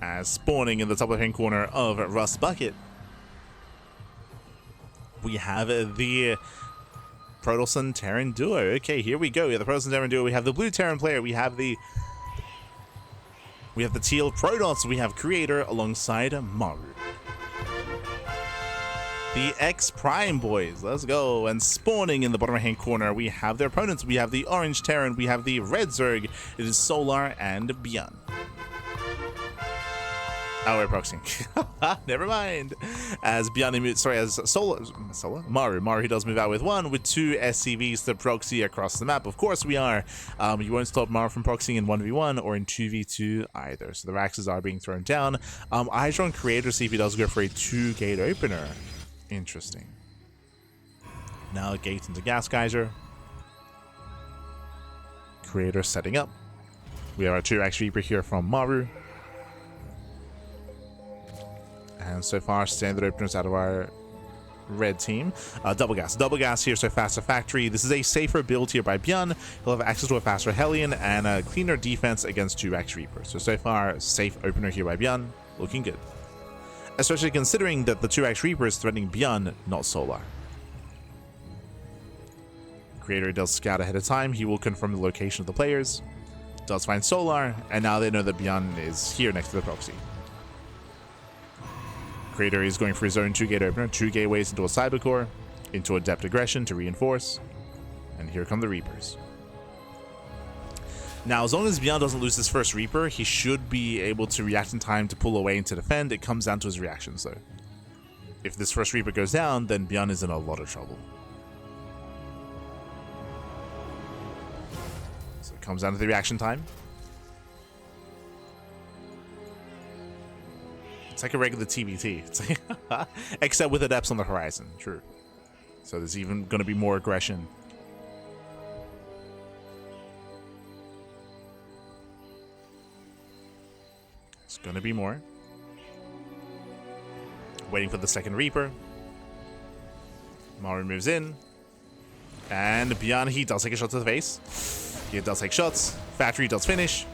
As spawning in the top left-hand corner of Rust Bucket, we have the Protoss Terran duo. Okay, here we go. We have the Protoss Terran duo. We have the blue Terran player. We have the teal Protoss. We have Creator alongside Maru. The X Prime boys. Let's go. And spawning in the bottom right-hand corner, we have their opponents. We have the orange Terran. We have the red Zerg. It is Solar and ByuN. Oh, we're proxying. Never mind. As ByuN, sorry, as Solar, Maru, he does move out with 1, with 2 SCVs to proxy across the map. Of course we are. You won't stop Maru from proxying in 1v1 or in 2v2 either. So the Raxes are being thrown down. Eyes on Creator, see if he does go for a 2-gate opener. Interesting. Now gate into Gas Geyser. Creator setting up. We have our 2x Reaper here from Maru. And so far, standard openers out of our red team. Double gas here, so faster factory. This is a safer build here by ByuN. He'll have access to a faster Hellion and a cleaner defense against 2x Reapers. So far, safe opener here by ByuN. Looking good. Especially considering that the 2x Reaper is threatening ByuN, not Solar. Creator does scout ahead of time. He will confirm the location of the players. Does find Solar, and now they know that ByuN is here next to the proxy. Creator is going for his own 2-gate opener, 2 gateways into a Cybercore, into Adept Aggression to reinforce, and here come the Reapers. Now, as long as ByuN doesn't lose his first Reaper, he should be able to react in time to pull away and to defend. It comes down to his reactions, though. If this first Reaper goes down, then ByuN is in a lot of trouble. So it comes down to the reaction time. It's like a regular TBT. It's like except with Adepts on the horizon. True. So there's even going to be more aggression. It's going to be more. Waiting for the second Reaper. Maru moves in. And ByuN, he does take a shot to the face. He does take shots. Factory does finish.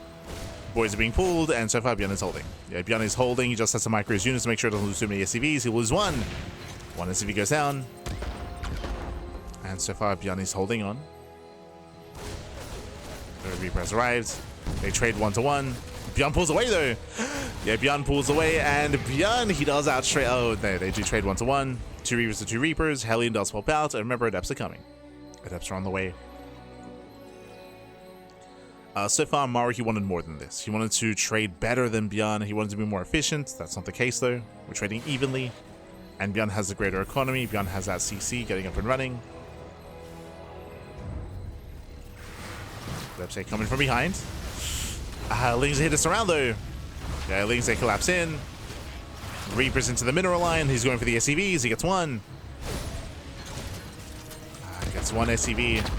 Boys are being pulled, and so far ByuN is holding. Yeah, ByuN is holding. He just has to micro his units to make sure he doesn't lose too many SCVs. He'll lose 1. 1 SCV goes down. And so far ByuN is holding on. Third Reaper has arrived. They trade 1-to-1. ByuN pulls away though. Yeah, ByuN pulls away, and ByuN, he does outstrade. Oh, no, they do trade 1-to-1. 2 Reapers to 2 Reapers. Hellion does pop out, and remember, Adepts are coming. Adepts are on the way. So far, Maru, he wanted more than this. He wanted to trade better than ByuN. He wanted to be more efficient. That's not the case, though. We're trading evenly. And ByuN has the greater economy. ByuN has that CC getting up and running. Lepsay coming from behind. Lings hit us around, though. Yeah, Lings, they collapse in. Reapers into the mineral line. He's going for the SCVs. He gets 1. Gets 1 SCV.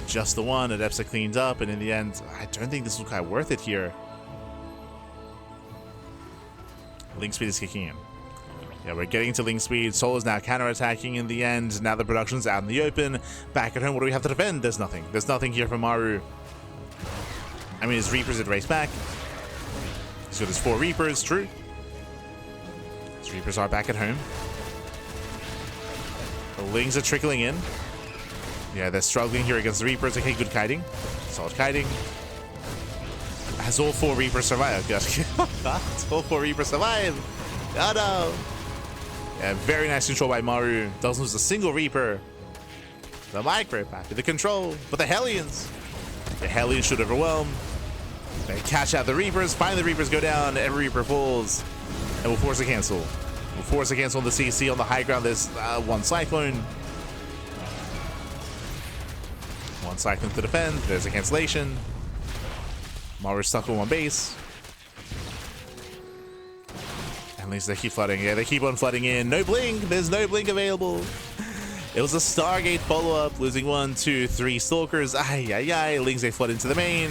Just the 1. Adepts are cleaned up, and in the end, I don't think this was quite worth it here. Link speed is kicking in. Yeah, we're getting to Link speed. Solar's now counterattacking in the end. Now the production's out in the open. Back at home, what do we have to defend? There's nothing. There's nothing here from Maru. I mean, his Reapers had raced back. So there's 4 Reapers, true. His Reapers are back at home. The Lings are trickling in. Yeah, they're struggling here against the Reapers. Okay, good kiting. Solid kiting. Has all 4 Reapers survived? All 4 Reapers survive. Oh no. Yeah, very nice control by Maru. Doesn't lose a single Reaper. The micro pack, the control. But the Hellions. The Hellions should overwhelm. They catch out the Reapers. Finally, the Reapers go down. Every Reaper falls. And we'll force a cancel. We'll force a cancel on the CC. On the high ground, there's 1 Cyclone. 1 Cyclone to defend. There's a cancellation. Maru's stuck on 1 base. And at least they keep flooding. Yeah, they keep on flooding in. No blink. There's no blink available. It was a Stargate follow-up. Losing 1, 2, 3 Stalkers. Ay, ay, ay. Lings, they flood into the main.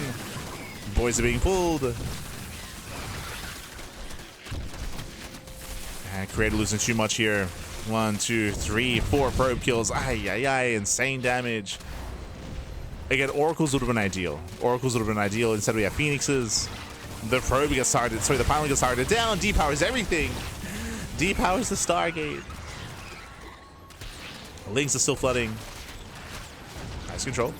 Boys are being pulled. And Creator losing too much here. 1, 2, 3, 4 probe kills. Ay, ay, ay. Insane damage. Again, Oracles would have been ideal. Oracles would have been ideal. Instead, we have Phoenixes. The probe gets started. Sorry, the pylon gets started down. Depowers everything. Depowers the Stargate. Links are still flooding. Nice control.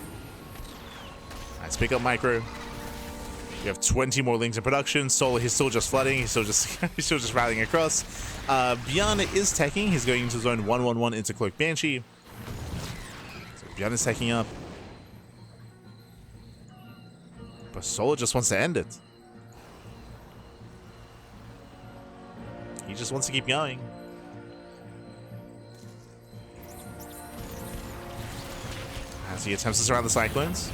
Nice pick up micro. You have 20 more links in production. Solar, he's still just flooding. He's still just rallying across. ByuN is teching. He's going into zone 111 into Cloak Banshee. So ByuN is teching up. But Solar just wants to end it. He just wants to keep going. As he attempts to surround the Cyclones.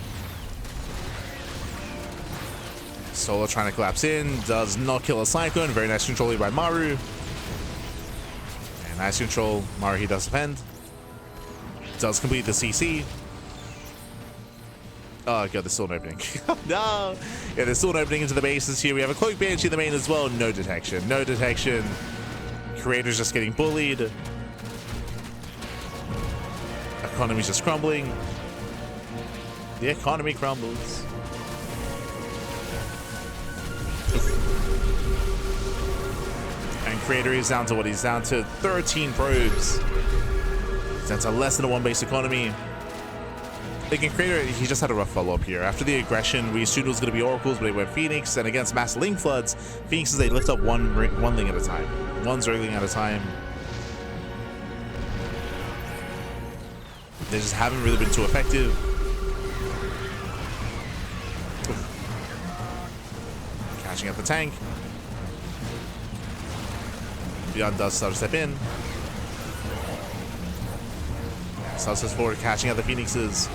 Solar trying to collapse in. Does not kill a Cyclone. Very nice control here by Maru. And nice control. Maru, he does defend. Does complete the CC. Oh god, there's still an opening. No! Yeah, there's still an opening into the bases here. We have a Cloak Banshee in the main as well. No detection. No detection. Creator's just getting bullied. Economy's just crumbling. The economy crumbles. And Creator is down to what? He's down to 13 probes. He's down to less than a 1 base economy. Again, Creator, he just had a rough follow-up here. After the aggression, we assumed it was going to be Oracles, but it went Phoenix. And against mass Link Floods, Phoenixes, they lift up one Ling at a time. One Zergling at a time. They just haven't really been too effective. Catching up the tank. ByuN does start to step in. Starts us forward, catching out the Phoenixes.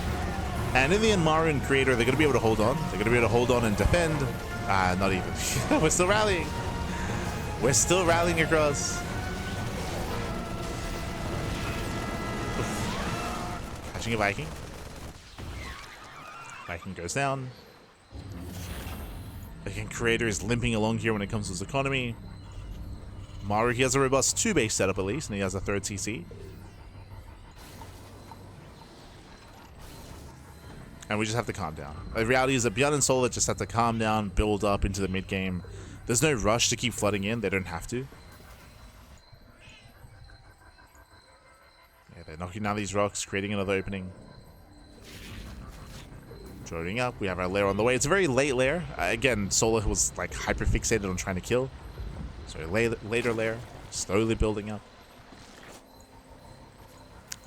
And in the end, Maru and Creator, they're going to be able to hold on. They're going to be able to hold on and defend. Not even. We're still rallying. We're still rallying across. Catching a Viking. Viking goes down. Again, Creator is limping along here when it comes to his economy. Maru, he has a robust 2 base setup at least, and he has a 3rd CC. And we just have to calm down. The reality is that ByuN and Solar just have to calm down, build up into the mid game. There's no rush to keep flooding in. They don't have to. Yeah, they're knocking down these rocks, creating another opening. Joining up. We have our lair on the way. It's a very late lair. Again, Solar was like hyper fixated on trying to kill. So later lair, slowly building up.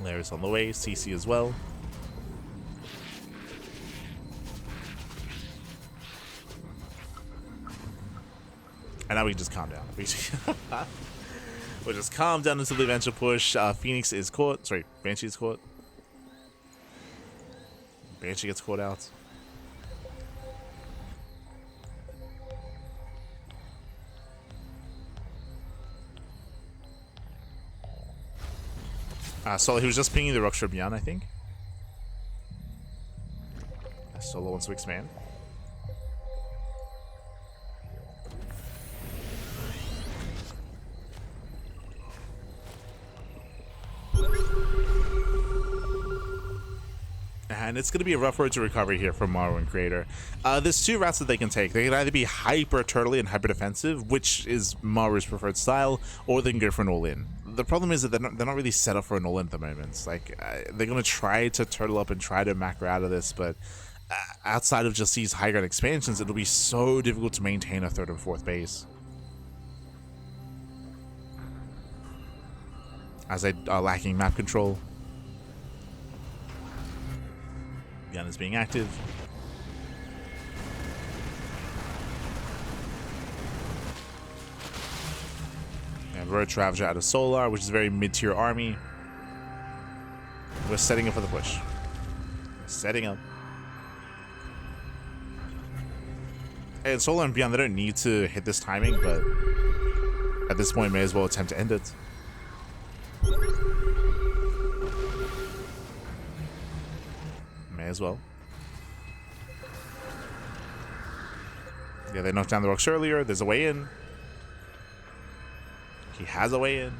Lair is on the way. CC as well. And now we can just calm down. We'll just calm down until the eventual push. Phoenix is caught. Sorry, Banshee is caught. Banshee gets caught out. Solo, he was just pinging the rocks for ByuN, I think. Solo wants to expand. And it's going to be a rough road to recovery here for Maru and Creator. There's 2 routes that they can take. They can either be hyper turtly and hyper defensive, which is Maru's preferred style, or they can go for an all-in. The problem is that they're not really set up for an all-in at the moment. Like, they're going to try to turtle up and try to macro out of this, but outside of just these high ground expansions, it'll be so difficult to maintain a 3rd and 4th base. As they are lacking map control. ByuN is being active. And Road Ravager out of Solar, which is a very mid-tier army. We're setting up for the push. Setting up. And Solar and ByuN, they don't need to hit this timing, but at this point, may as well attempt to end it. May as well. Yeah, they knocked down the rocks earlier. There's a way in. He has a way in.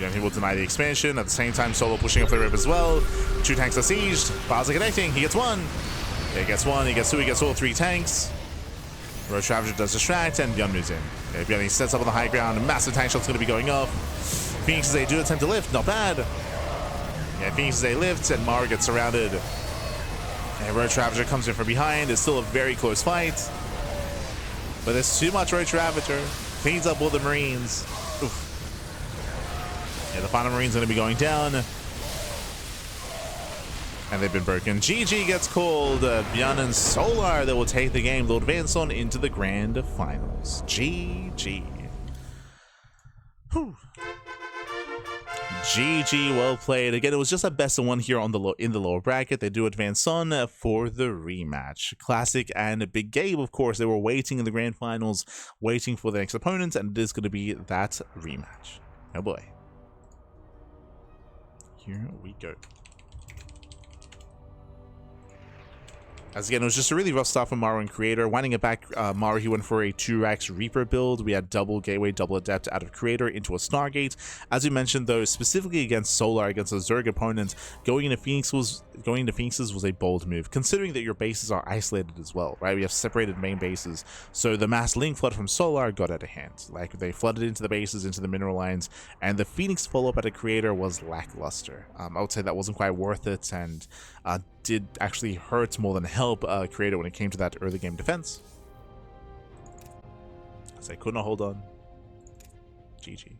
ByuN will deny the expansion. At the same time, Solo pushing up the rip as well. 2 tanks are sieged. Piles are connecting. He gets 1. Yeah, he gets 1. He gets 2. He gets all 3 tanks. Roach Ravager does distract, and ByuN moves in. Yeah, ByuN sets up on the high ground. A massive tank shot's going to be going off. Phoenix's A do attempt to lift. Not bad. Yeah, Phoenix's A lifts, and Maru gets surrounded. And Roach Ravager comes in from behind. It's still a very close fight. But there's too much Roach Ravager. Cleans up all the Marines. Oof. Yeah, the final Marine's going to be going down. And they've been broken. GG gets called. ByuN and Solar that will take the game. They'll advance on into the grand finals. GG. Whew. GG, well played. Again, it was just a best of 1 here on in the lower bracket. They do advance on for the rematch. Classic and a big game, of course. They were waiting in the grand finals, waiting for the next opponent, and it is going to be that rematch. Oh boy. Here we go. As again, it was just a really rough start from Maru and Creator. Winding it back, Maru, he went for a 2-Rax Reaper build. We had double Gateway, double Adept out of Creator into a Stargate. As we mentioned, though, specifically against Solar, against a Zerg opponent, going into Phoenixes was a bold move, considering that your bases are isolated as well, right? We have separated main bases. So the mass link flood from Solar got out of hand. Like, they flooded into the bases, into the mineral lines, and the Phoenix follow-up at a Creator was lackluster. I would say that wasn't quite worth it, and did actually hurt more than help Creator when it came to that early game defense. As I could not hold on. GG.